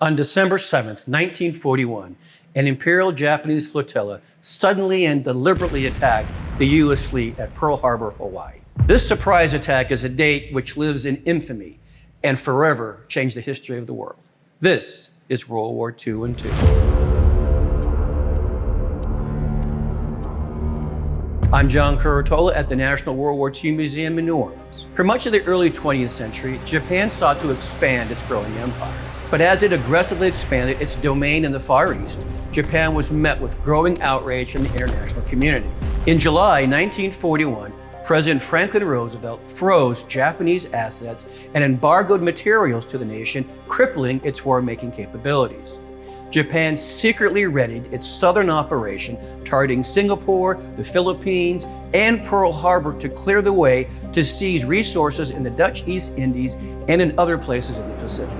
On December 7th, 1941, an Imperial Japanese flotilla suddenly and deliberately attacked the U.S. fleet at Pearl Harbor, Hawaii. This surprise attack is a date which lives in infamy and forever changed the history of the world. This is World War II and II. I'm John Curatola at the National World War II Museum in New Orleans. For much of the early 20th century, Japan sought to expand its growing empire. But as it aggressively expanded its domain in the Far East, Japan was met with growing outrage from the international community. In July 1941, President Franklin Roosevelt froze Japanese assets and embargoed materials to the nation, crippling its war-making capabilities. Japan secretly readied its southern operation, targeting Singapore, the Philippines, and Pearl Harbor to clear the way to seize resources in the Dutch East Indies and in other places in the Pacific.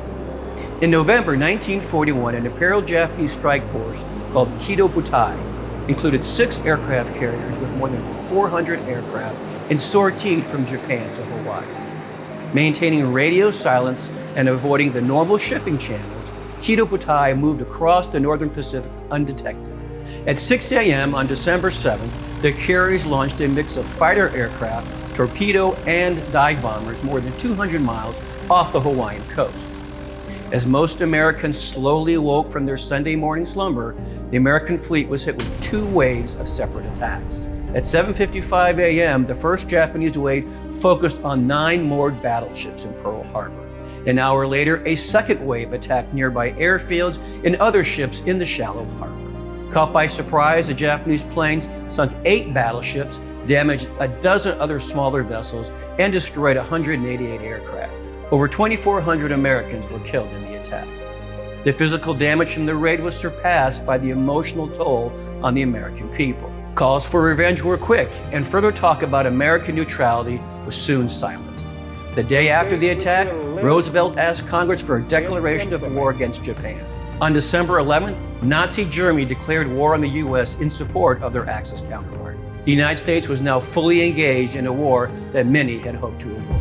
In November 1941, an Imperial Japanese strike force called Curatola included 6 aircraft carriers with more than 400 aircraft and sortied from Japan to Hawaii. Maintaining radio silence and avoiding the normal shipping channels, Curatola moved across the northern Pacific undetected. At 6 a.m. on December 7th, the carriers launched a mix of fighter aircraft, torpedo, and dive bombers more than 200 miles off the Hawaiian coast. As most Americans slowly awoke from their Sunday morning slumber, the American fleet was hit with 2 waves of separate attacks. At 7:55 a.m., the first Japanese wave focused on 9 moored battleships in Pearl Harbor. An hour later, a second wave attacked nearby airfields and other ships in the shallow harbor. Caught by surprise, the Japanese planes sunk 8 battleships, damaged a dozen other smaller vessels, and destroyed 188 aircraft. Over 2,400 Americans were killed in the attack. The physical damage from the raid was surpassed by the emotional toll on the American people. Calls for revenge were quick, and further talk about American neutrality was soon silenced. The day after the attack, Roosevelt asked Congress for a declaration of war against Japan. On December 11th, Nazi Germany declared war on the U.S. in support of their Axis counterpart. The United States was now fully engaged in a war that many had hoped to avoid.